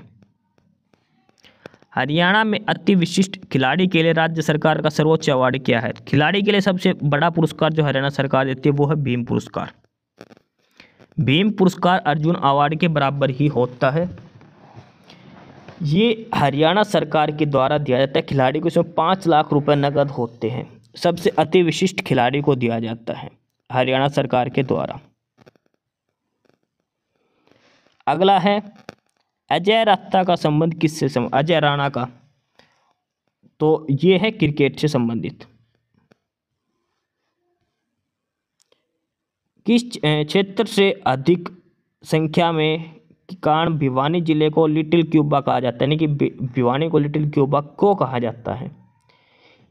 हरियाणा में अति विशिष्ट खिलाड़ी के लिए राज्य सरकार का सर्वोच्च अवार्ड क्या है? खिलाड़ी के लिए सबसे बड़ा पुरस्कार जो हरियाणा सरकार देती है वो है भीम पुरस्कार। भीम पुरस्कार अर्जुन अवार्ड के बराबर ही होता है। ये हरियाणा सरकार के द्वारा दिया जाता है खिलाड़ी को, इसमें 5 लाख रुपए नकद होते हैं। सबसे अति विशिष्ट खिलाड़ी को दिया जाता है हरियाणा सरकार के द्वारा। अगला है अजय रास्ता का संबंध किससे अजय राणा का, तो ये है क्रिकेट से संबंधित। किस क्षेत्र से अधिक संख्या में के कारण भिवानी जिले को लिटिल क्यूबा कहा जाता है? यानी कि भिवानी को लिटिल क्यूबा क्यों कहा जाता है?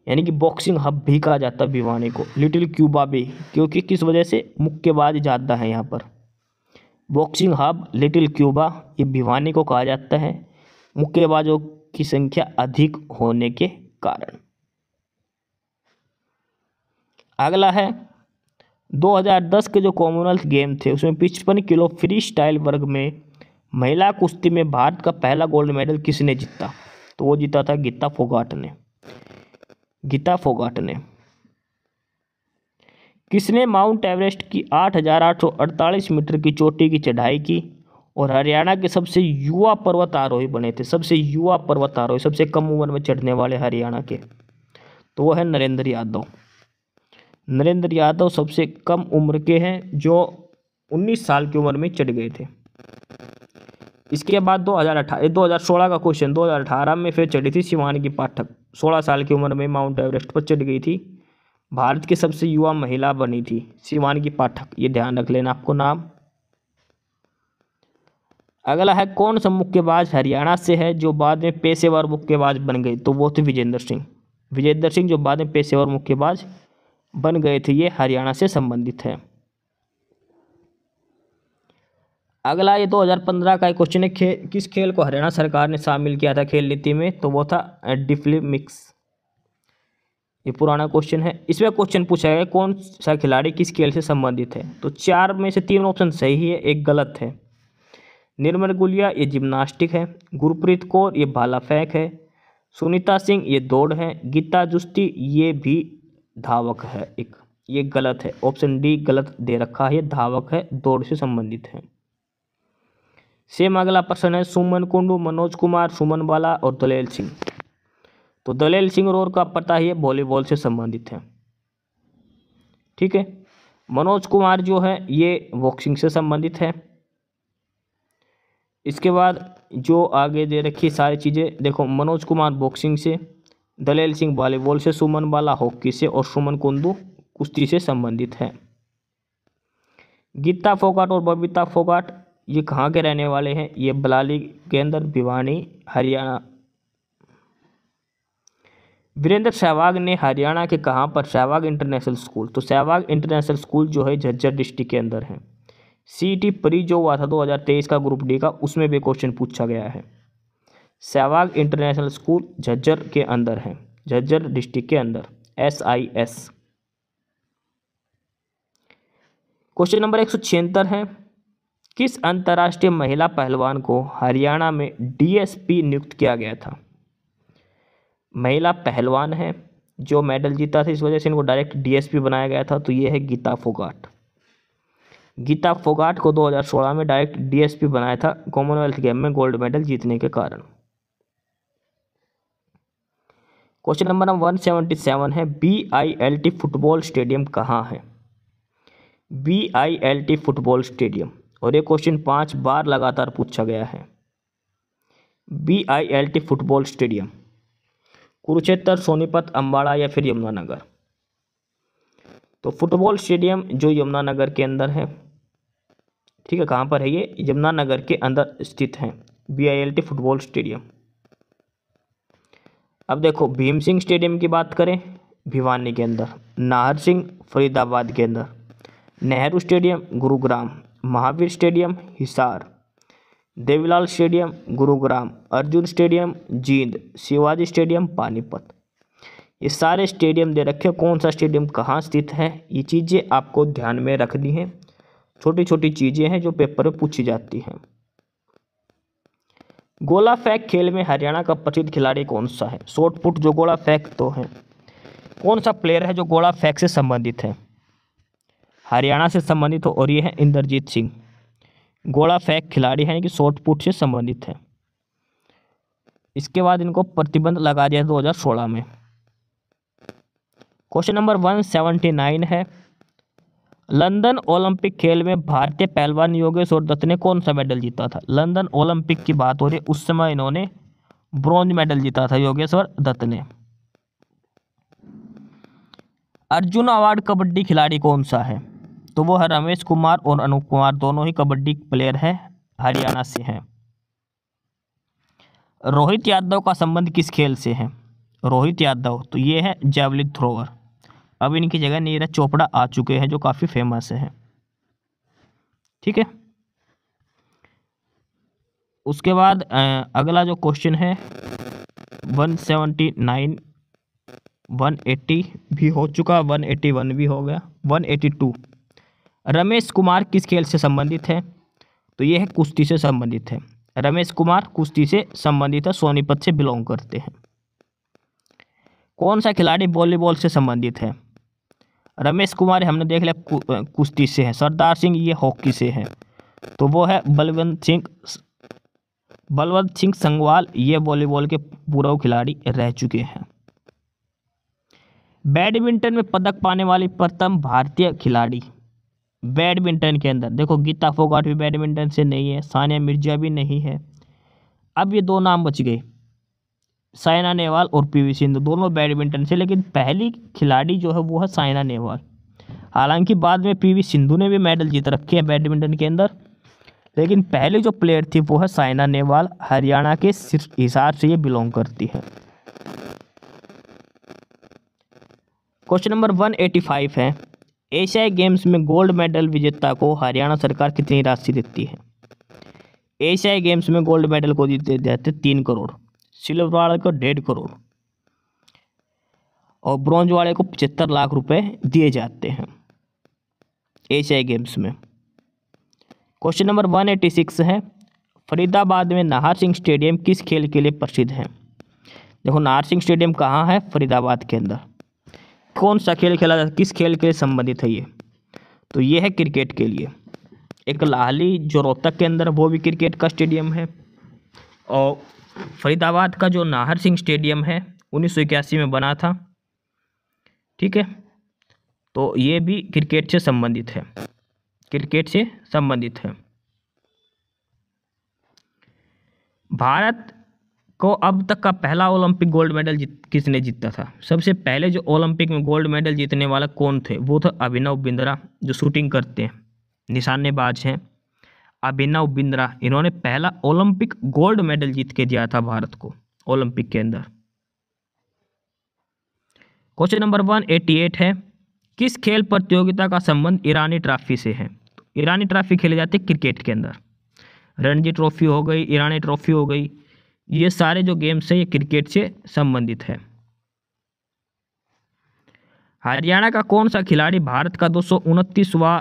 यानी कि बॉक्सिंग हब भी कहा जाता है भिवानी को, लिटिल क्यूबा भी, क्योंकि किस वजह से? मुक्केबाज ज़्यादा है यहाँ पर। बॉक्सिंग हब लिटिल क्यूबा ये भिवानी को कहा जाता है मुक्केबाजों की संख्या अधिक होने के कारण। अगला है 2010 के जो कॉमनवेल्थ गेम थे उसमें 55 किलो फ्री स्टाइल वर्ग में महिला कुश्ती में भारत का पहला गोल्ड मेडल किसने जीता? तो वो जीता था गीता फोगाट ने। गीता फोगाट ने। किसने माउंट एवरेस्ट की 8,848 मीटर की चोटी की चढ़ाई की और हरियाणा के सबसे युवा पर्वतारोही बने थे? सबसे युवा पर्वतारोही, सबसे कम उम्र में चढ़ने वाले हरियाणा के, तो वो है नरेंद्र यादव। नरेंद्र यादव सबसे कम उम्र के हैं जो 19 साल की उम्र में चढ़ गए थे। इसके बाद 2016 का क्वेश्चन, 2018 में फिर चढ़ी थी शिवानी पाठक, 16 साल की उम्र में माउंट एवरेस्ट पर चढ़ गई थी। भारत की सबसे युवा महिला बनी थी शिवानी पाठक, ये ध्यान रख लेना आपको नाम। अगला है कौन सा मुक्केबाज हरियाणा से है जो बाद में पेशेवर मुक्केबाज बन गए? तो वो थे विजेंद्र सिंह। विजेंद्र सिंह जो बाद में पेशेवर मुक्केबाज बन गए थे, ये हरियाणा से संबंधित है। अगला ये 2015 का एक क्वेश्चन है, किस खेल को हरियाणा सरकार ने शामिल किया था खेल नीति में? तो वो था डिफ्लिमिक्स। ये पुराना क्वेश्चन है। इसमें क्वेश्चन पूछा गया कौन सा खिलाड़ी किस खेल से संबंधित है? तो 4 में से 3 ऑप्शन सही है, एक गलत है। निर्मल गुलिया ये जिम्नास्टिक है, गुरप्रीत कौर ये भाला फेंक है, सुनीता सिंह ये दौड़ है, गीता जुस्ती ये भी धावक है एक, ये गलत है। ऑप्शन डी गलत दे रखा है, ये धावक है, दौड़ से संबंधित है। सेम अगला प्रश्न है सुमन कुंडू, मनोज कुमार, सुमन बाला और दलेल सिंह। तो दलेल सिंह और का पता ही है वॉलीबॉल से संबंधित है, ठीक है। मनोज कुमार जो है ये बॉक्सिंग से संबंधित है। इसके बाद जो आगे दे रखी सारी चीज़ें देखो, मनोज कुमार बॉक्सिंग से, दलेल सिंह वॉलीबॉल से, सुमन बाला हॉकी से और सुमन कुंडू कुश्ती से संबंधित है। गीता फोगाट और बबीता फोगाट ये कहाँ के रहने वाले हैं? ये बलाली के अंदर, भिवानी हरियाणा। वीरेंद्र सहवाग ने हरियाणा के कहाँ पर? Sehwag international school. तो सहवाग इंटरनेशनल स्कूल जो है झज्जर डिस्ट्रिक्ट के अंदर है। सीईटी प्री जो हुआ था 2023 का ग्रुप डी का, उसमें भी क्वेश्चन पूछा गया है। सहवाग इंटरनेशनल स्कूल झज्जर के अंदर है, झज्जर डिस्ट्रिक्ट के अंदर, SIS। क्वेश्चन नंबर 176 है, किस अंतर्राष्ट्रीय महिला पहलवान को हरियाणा में DSP नियुक्त किया गया था? महिला पहलवान है जो मेडल जीता था, इस वजह से इनको डायरेक्ट DSP बनाया गया था, तो ये है गीता फोगाट। गीता फोगाट को 2016 में डायरेक्ट DSP बनाया था कॉमनवेल्थ गेम में गोल्ड मेडल जीतने के कारण। क्वेश्चन नंबर 177 है, BILT फुटबॉल स्टेडियम कहाँ है? BILT फुटबॉल स्टेडियम, और ये क्वेश्चन 5 बार लगातार पूछा गया है। BILT football stadium Kurukshetra, Sonipat, Ambala या फिर यमुनानगर? तो फुटबॉल स्टेडियम जो यमुनानगर के अंदर है, ठीक है। कहाँ पर है ये? यमुनानगर के अंदर स्थित है BILT फुटबॉल स्टेडियम। अब देखो भीम सिंह स्टेडियम की बात करें भिवानी के अंदर, नाहर सिंह फरीदाबाद के अंदर, Nehru stadium Gurugram, Mahavir stadium Hisar, Devilal stadium Gurugram, Arjun stadium Jind, Shivaji stadium Panipat. ये सारे स्टेडियम दे रखे, कौन सा स्टेडियम कहाँ स्थित है, ये चीज़ें आपको ध्यान में रखनी है। छोटी छोटी चीज़ें हैं जो पेपर में पूछी जाती हैं। गोला फेंक खेल में हरियाणा का प्रसिद्ध खिलाड़ी कौन सा है? शॉर्ट पुट जो गोला फेंक तो है, कौन सा प्लेयर है जो गोला फेंक से संबंधित है, हरियाणा से संबंधित हो, और ये है इंद्रजीत सिंह। गोला फेंक खिलाड़ी है कि शॉर्ट पुट से संबंधित है। इसके बाद इनको प्रतिबंध लगा दिया 2016 में। क्वेश्चन नंबर 179 है, लंदन ओलंपिक खेल में भारतीय पहलवान योगेश्वर दत्त ने कौन सा मेडल जीता था? लंदन ओलंपिक की बात हो रही है, उस समय इन्होंने ब्रॉन्ज मेडल जीता था योगेश्वर दत्त ने। अर्जुन अवार्ड कबड्डी खिलाड़ी कौन सा है? तो वो है रमेश कुमार और अनूप कुमार, दोनों ही कबड्डी प्लेयर हैं, हरियाणा से हैं। रोहित यादव का संबंध किस खेल से है? रोहित यादव तो ये है जैवलिन थ्रोअर। अब इनकी जगह नीरज चोपड़ा आ चुके हैं जो काफ़ी फेमस है। ठीक है, उसके बाद अगला जो क्वेश्चन है 179, 180 भी हो चुका, 181 भी हो गया, 182। रमेश कुमार किस खेल से संबंधित है? तो ये है कुश्ती से संबंधित है। रमेश कुमार कुश्ती से संबंधित है, सोनीपत से बिलोंग करते हैं। कौन सा खिलाड़ी वॉलीबॉल से संबंधित है? रमेश कुमार हमने देख लिया कुश्ती से है। सरदार सिंह ये हॉकी से है, तो वो है बलवंत सिंह संगवाल, ये वॉलीबॉल के पूर्व खिलाड़ी रह चुके हैं। बैडमिंटन में पदक पाने वाली प्रथम भारतीय खिलाड़ी, बैडमिंटन के अंदर देखो गीता फोगाट भी बैडमिंटन से नहीं है, सानिया मिर्जा भी नहीं है। अब ये दो नाम बच गए, साइना नेहवाल और पीवी सिंधु, दोनों बैडमिंटन से, लेकिन पहली खिलाड़ी जो है वो है साइना नेहवाल। हालांकि बाद में पीवी सिंधु ने भी मेडल जीत रखे हैं बैडमिंटन के अंदर, लेकिन पहले जो प्लेयर थी वो है साइना नेहवाल, हरियाणा के हिसार से ये बिलोंग करती है। क्वेश्चन नंबर 185 है, एशियाई गेम्स में गोल्ड मेडल विजेता को हरियाणा सरकार कितनी राशि देती है? एशियाई गेम्स में गोल्ड मेडल को देते जाते 3 करोड़, सिल्वर वाले को 1.5 करोड़ और ब्रॉन्ज वाले को 75 लाख रुपए दिए जाते हैं एशियाई गेम्स में। क्वेश्चन नंबर 186 है, फरीदाबाद में नाहर सिंह स्टेडियम किस खेल के लिए प्रसिद्ध है? देखो नाहर सिंह स्टेडियम कहाँ है? फरीदाबाद के अंदर। कौन सा खेल खेला जाता है, किस खेल के लिए संबंधित है ये? तो ये है क्रिकेट के लिए। एक लाहली जो रोहतक के अंदर वो भी क्रिकेट का स्टेडियम है, और फरीदाबाद का जो नाहर सिंह स्टेडियम है 1981 में बना था। ठीक है, तो ये भी क्रिकेट से संबंधित है, क्रिकेट से संबंधित है। भारत को अब तक का पहला ओलंपिक गोल्ड मेडल किसने जीता था? सबसे पहले जो ओलंपिक में गोल्ड मेडल जीतने वाला कौन थे? वो था अभिनव बिंद्रा, जो शूटिंग करते हैं, निशानेबाज हैं, अभिनव बिंद्रा। इन्होंने पहला ओलंपिक गोल्ड मेडल जीत के दिया था भारत को ओलंपिक के अंदर। क्वेश्चन नंबर 188 है, किस खेल प्रतियोगिता का संबंध ईरानी ट्रॉफी से है? ईरानी ट्रॉफी खेले जाते क्रिकेट के अंदर, रणजी ट्रॉफी हो गई, ईरानी ट्रॉफी हो गई, ये सारे जो गेम्स है ये क्रिकेट से संबंधित है। हरियाणा का कौन सा खिलाड़ी भारत का 229वां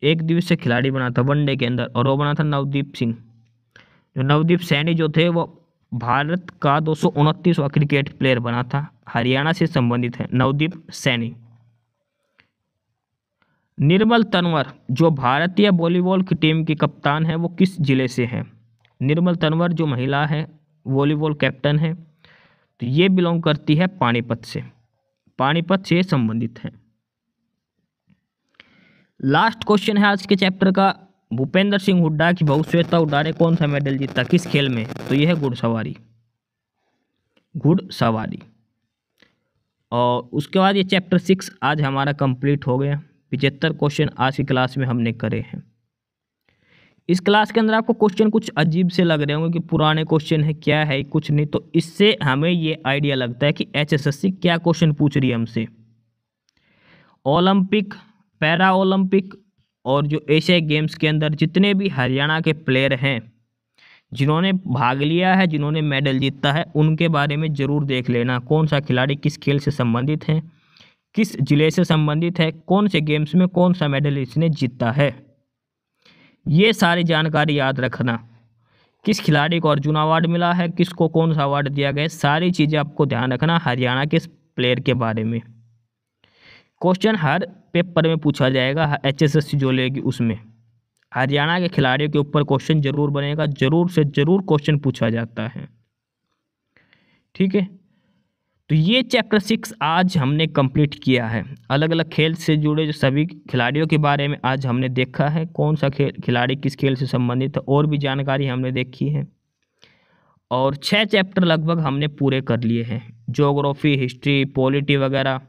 एक दिवसीय खिलाड़ी बना था वनडे के अंदर? और वो बना था नवदीप सिंह। जो नवदीप सैनी जो थे वो भारत का 229वां क्रिकेट प्लेयर बना था, हरियाणा से संबंधित है नवदीप सैनी। निर्मल तंवर जो भारतीय वॉलीबॉल की टीम की कप्तान है वो किस जिले से है? निर्मल तंवर जो महिला है वॉलीबॉल कैप्टन है, तो ये बिलोंग करती है पानीपत से, पानीपत से संबंधित है। लास्ट क्वेश्चन है आज के चैप्टर का, भूपेंद्र सिंह हुड्डा की बहू श्वेता हुड्डा ने कौन सा मेडल जीता, किस खेल में? तो यह है घुड़सवारी, घुड़सवारी। और उसके बाद ये चैप्टर 6 आज हमारा कंप्लीट हो गया। 75 क्वेश्चन आज की क्लास में हमने करे हैं। इस क्लास के अंदर आपको क्वेश्चन कुछ अजीब से लग रहे होंगे कि पुराने क्वेश्चन है, क्या है कुछ नहीं, तो इससे हमें ये आइडिया लगता है कि HSSC क्या क्वेश्चन पूछ रही है हमसे। ओलंपिक, पैरा ओलंपिक और जो एशियाई गेम्स के अंदर जितने भी हरियाणा के प्लेयर हैं जिन्होंने भाग लिया है, जिन्होंने मेडल जीता है, उनके बारे में ज़रूर देख लेना। कौन सा खिलाड़ी किस खेल से संबंधित है, किस जिले से संबंधित है, कौन से गेम्स में कौन सा मेडल इसने जीता है, ये सारी जानकारी याद रखना। किस खिलाड़ी को अर्जुन अवार्ड मिला है, किसको कौन सा अवार्ड दिया गया है, सारी चीज़ें आपको ध्यान रखना हरियाणा के प्लेयर के बारे में। क्वेश्चन हर पेपर में पूछा जाएगा, HSSC जो लेगी उसमें हरियाणा के खिलाड़ियों के ऊपर क्वेश्चन जरूर बनेगा, जरूर से जरूर क्वेश्चन पूछा जाता है। ठीक है, तो ये चैप्टर 6 आज हमने कंप्लीट किया है। अलग अलग खेल से जुड़े जो सभी खिलाड़ियों के बारे में आज हमने देखा है, कौन सा खिलाड़ी किस खेल से संबंधित है, और भी जानकारी हमने देखी है। और 6 चैप्टर लगभग हमने पूरे कर लिए हैं। ज्योग्राफी, हिस्ट्री, पॉलिटी वगैरह,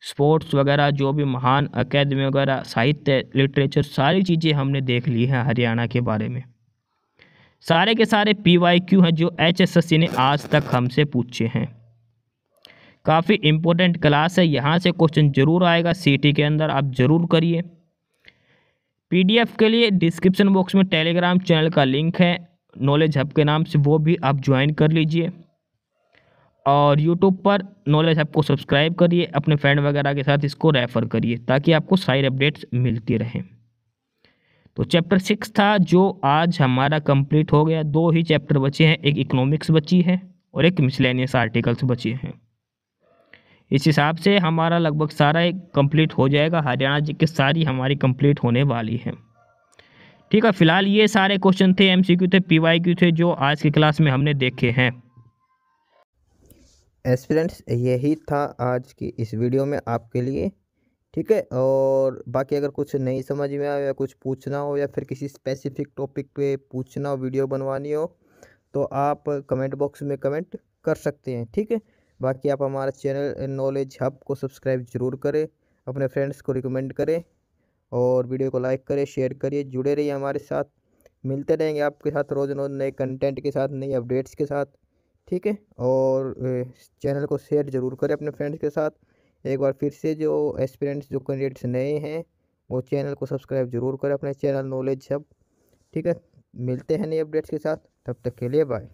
स्पोर्ट्स वगैरह, जो भी महान अकेदमी वगैरह, साहित्य, लिटरेचर, सारी चीज़ें हमने देख ली हैं हरियाणा के बारे में। सारे के सारे PYQ हैं जो HSSC ने आज तक हमसे पूछे हैं। काफ़ी इम्पोर्टेंट क्लास है, यहाँ से क्वेश्चन जरूर आएगा CT के अंदर, आप ज़रूर करिए। PDF के लिए डिस्क्रिप्शन बॉक्स में टेलीग्राम चैनल का लिंक है नॉलेज हब के नाम से, वो भी आप ज्वाइन कर लीजिए। और YouTube पर नॉलेज हब को सब्सक्राइब करिए, अपने फ्रेंड वगैरह के साथ इसको रेफ़र करिए ताकि आपको सारी अपडेट्स मिलती रहें। तो चैप्टर 6 था जो आज हमारा कंप्लीट हो गया। 2 ही चैप्टर बचे हैं, एक इकोनॉमिक्स बची है और एक मिसलेनियस आर्टिकल्स बचे हैं। इस हिसाब से हमारा लगभग सारा एक कंप्लीट हो जाएगा। हरियाणा जी की सारी हमारी कंप्लीट होने वाली है। ठीक है, फिलहाल ये सारे क्वेश्चन थे, MCQ थे, PYQ थे जो आज की क्लास में हमने देखे हैं। एस्पिरेंट्स यही था आज की इस वीडियो में आपके लिए। ठीक है, और बाकी अगर कुछ नहीं समझ में आया या कुछ पूछना हो या फिर किसी स्पेसिफिक टॉपिक पे पूछना हो, वीडियो बनवानी हो, तो आप कमेंट बॉक्स में कमेंट कर सकते हैं। ठीक है, बाकी आप हमारा चैनल नॉलेज हब को सब्सक्राइब ज़रूर करें, अपने फ्रेंड्स को रिकमेंड करें और वीडियो को लाइक करें, शेयर करिए, जुड़े रहिए हमारे साथ। मिलते रहेंगे आपके साथ रोज़ रोज़ नए कंटेंट के साथ, नई अपडेट्स के साथ। ठीक है, और चैनल को शेयर ज़रूर करें अपने फ्रेंड्स के साथ। एक बार फिर से जो एस्पिरेंट्स, जो कैंडिडेट्स नए हैं, वो चैनल को सब्सक्राइब ज़रूर करें, अपने चैनल नॉलेज हब। ठीक है, मिलते हैं नई अपडेट्स के साथ, तब तक के लिए बाय।